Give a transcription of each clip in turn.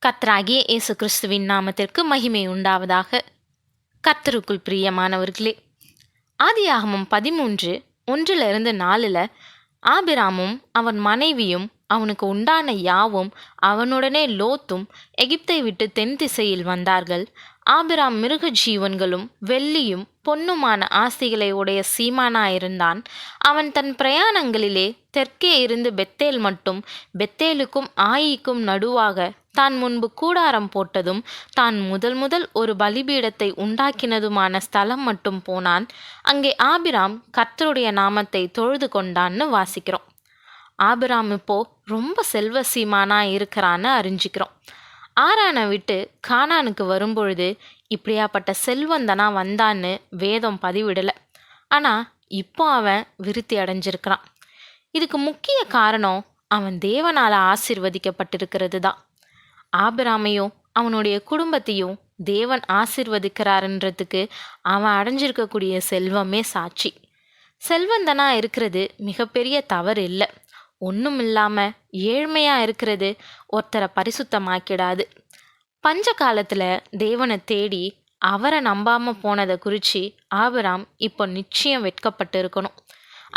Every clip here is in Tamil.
கர்த்தராகிய இயேசு கிறிஸ்துவின் நாமத்திற்கு மகிமை உண்டாவதாக. கர்த்தருக்குள் பிரியமானவர்களே, ஆதியாகமம் 13:1-4 ஆபிராமும் அவன் மனைவியும் அவனுக்கு உண்டான யாவும் அவனுடனே லோத்தும் எகிப்தை விட்டு தென் திசையில் வந்தார்கள். ஆபிராம் மிருக ஜீவன்களும் வெள்ளியும் பொன்னுமான ஆஸ்திகளை உடைய சீமானாயிருந்தான். அவன் தன் பிரயாணங்களிலே தெற்கே இருந்து பெத்தேல் மட்டும், பெத்தேலுக்கும் ஆயிக்கும் நடுவாக தான் முன்பு கூடாரம் போட்டதும் தான் முதல் ஒரு பலிபீடத்தை உண்டாக்கினதுமான ஸ்தலம் மட்டும் போனான். அங்கே ஆபிராம் கர்த்தருடைய நாமத்தை தொழுது கொண்டான்னு வாசிக்கிறோம். ஆபிராம் இப்போ ரொம்ப செல்வ சீமானா இருக்கிறான்னு அறிஞ்சிக்கிறோம். ஆரானை விட்டு கானானுக்கு வரும்பொழுது இப்படியாப்பட்ட செல்வந்தனா வந்தான்னு வேதம் பதிவிடலை. ஆனால் இப்போ அவன் விருத்தி அடைஞ்சிருக்கிறான். இதுக்கு முக்கிய காரணம் அவன் தேவனால் ஆசீர்வதிக்கப்பட்டிருக்கிறது தான். ஆபிராமையும் அவனுடைய குடும்பத்தையும் தேவன் ஆசீர்வதிக்கிறாருன்றதுக்கு அவன் அடைஞ்சிருக்கக்கூடிய செல்வமே சாட்சி. செல்வந்தனா இருக்கிறது மிகப்பெரிய தவறு இல்லை. ஒன்றும் இல்லாமல் ஏழ்மையாக இருக்கிறது ஒருத்தரை பரிசுத்தமாக்கிடாது. பஞ்ச காலத்தில் தேவனை தேடி அவரை நம்பாமல் போனதை குறித்து ஆபிராம் இப்போ நிச்சயம் வெட்கப்பட்டு இருக்கணும்.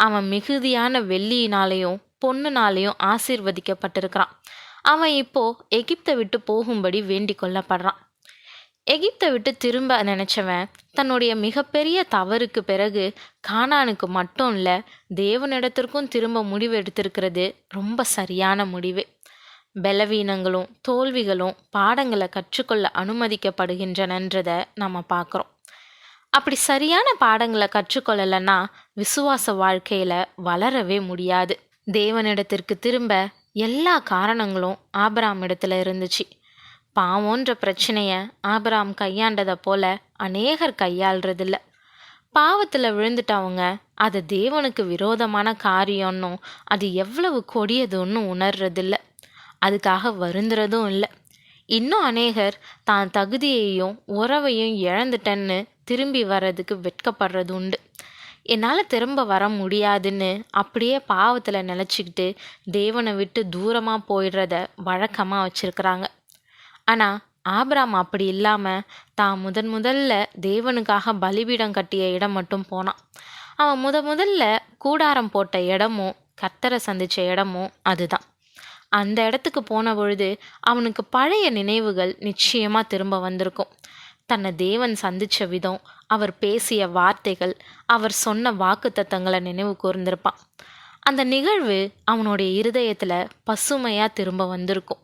அவன் மிகுதியான வெள்ளியினாலேயும் பொண்ணுனாலேயும் ஆசீர்வதிக்கப்பட்டிருக்கிறான். அவன் இப்போ எகிப்தை விட்டு போகும்படி வேண்டிக் கொள்ளப்படுறான். எகிப்தை விட்டு திரும்ப நினச்சவன் தன்னுடைய மிகப்பெரிய தவறுக்கு பிறகு கானானுக்கு மட்டும் இல்லை, தேவனிடத்திற்கும் திரும்ப முடிவு எடுத்திருக்கிறது ரொம்ப சரியான முடிவு. பலவீனங்களும் தோல்விகளும் பாடங்களை கற்றுக்கொள்ள அனுமதிக்கப்படுகின்றனன்றதை நம்ம பார்க்குறோம். அப்படி சரியான பாடங்களை கற்றுக்கொள்ளலைன்னா விசுவாச வாழ்க்கையில் வளரவே முடியாது. தேவனிடத்திற்கு திரும்ப எல்லா காரணங்களும் ஆபிராம் இடத்துல இருந்துச்சு. பாவம்ன்ற பிரச்சனையை ஆபிராம் கையாண்டதை போல அநேகர் கையாள்றதில்ல. பாவத்தில் விழுந்துட்டவங்க அது தேவனுக்கு விரோதமான காரியம்னும் அது எவ்வளவு கொடியதுன்னு உணர்றதில்ல, அதுக்காக வருந்துறதும் இல்லை. இன்னும் அநேகர் தான் தகுதியையும் உறவையும் இழந்துட்டேன்னு திரும்பி வர்றதுக்கு வெட்கப்படுறது உண்டு. என்னால் திரும்ப வர முடியாதுன்னு அப்படியே பாவத்தில் நிலச்சிக்கிட்டு தேவனை விட்டு தூரமாக போயிடுறத வழக்கமாக வச்சுருக்கிறாங்க. ஆனால் ஆபிராம் அப்படி இல்லாமல் தான் முதல்ல தேவனுக்காக பலிபீடம் கட்டிய இடம் மட்டும் போனான். அவன் முதல்ல கூடாரம் போட்ட இடமும் கர்த்தரை சந்தித்த இடமும் அதுதான். அந்த இடத்துக்கு போன பொழுது அவனுக்கு பழைய நினைவுகள் நிச்சயமாக திரும்ப வந்திருக்கும். தன்னை தேவன் சந்தித்த விதம், அவர் பேசிய வார்த்தைகள், அவர் சொன்ன வாக்குத்தத்தங்களை நினைவு கூர்ந்திருப்பான். அந்த நிகழ்வு அவனுடைய இருதயத்தில் பசுமையாக திரும்ப வந்திருக்கும்.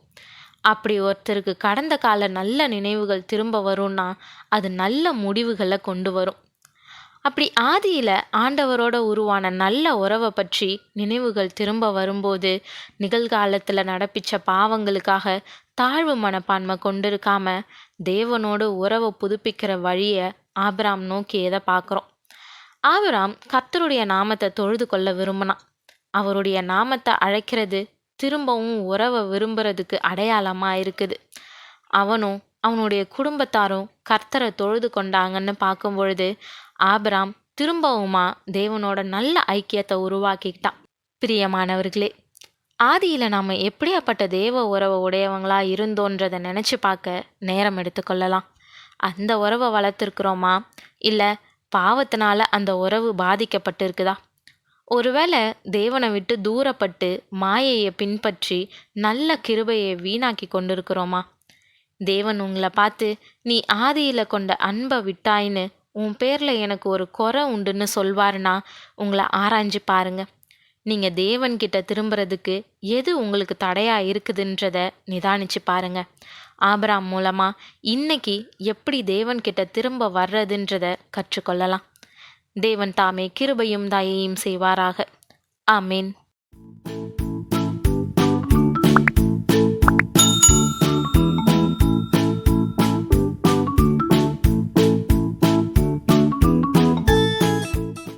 அப்படி ஒருத்தருக்கு கடந்த கால நல்ல நினைவுகள் திரும்ப வரும்னா அது நல்ல முடிவுகளை கொண்டு வரும். அப்படி ஆதியில் ஆண்டவரோட உருவான நல்ல உறவை பற்றி நினைவுகள் திரும்ப வரும்போது நிகழ்காலத்தில் நடப்பிச்ச பாவங்களுக்காக தாழ்வு மனப்பான்மை கொண்டிருக்காம தேவனோடு உறவை புதுப்பிக்கிற வழியை ஆபிராம் நோக்கி எதை பார்க்குறோம். ஆபிராம் கர்த்தருடைய நாமத்தை தொழுது கொள்ள விரும்பினான். அவருடைய நாமத்தை அழைக்கிறது திரும்பவும் உறவை விரும்புறதுக்கு அடையாளமாக இருக்குது. அவனும் அவனுடைய குடும்பத்தாரும் கர்த்தரை தொழுது கொண்டாங்கன்னு பார்க்கும் பொழுது ஆபிராம் திரும்பவுமா தேவனோட நல்ல ஐக்கியத்தை உருவாக்கிக்கிட்டான். பிரியமானவர்களே, ஆதியில் நாம் எப்படியாப்பட்ட தேவ உறவை உடையவங்களா இருந்தோன்றதை நினச்சி பார்க்க நேரம் எடுத்துக்கொள்ளலாம். அந்த உறவை வளர்த்துருக்குறோமா, இல்லை பாவத்தினால அந்த உறவு பாதிக்கப்பட்டிருக்குதா? ஒருவேளை தேவனை விட்டு தூரப்பட்டு மாயையை பின்பற்றி நல்ல கிருபையை வீணாக்கி கொண்டிருக்கிறோமா? தேவன் உங்களை பார்த்து நீ ஆதியில் கொண்ட அன்பை விட்டாயின்னு உன் பேரில் எனக்கு ஒரு குறை உண்டுன்னு சொல்வாருன்னா உங்களை ஆராய்ஞ்சு பாருங்க. நீங்கள் தேவன்கிட்ட திரும்புறதுக்கு எது உங்களுக்கு தடையாக இருக்குதுன்றத நிதானிச்சு பாருங்க. ஆபிராம் மூலமாக இன்னைக்கு எப்படி தேவன்கிட்ட திரும்ப வர்றதுன்றத கற்றுக்கொள்ளலாம். தேவன் தாமே கிருபையும் தயையும் செய்வாராக. ஆமேன்.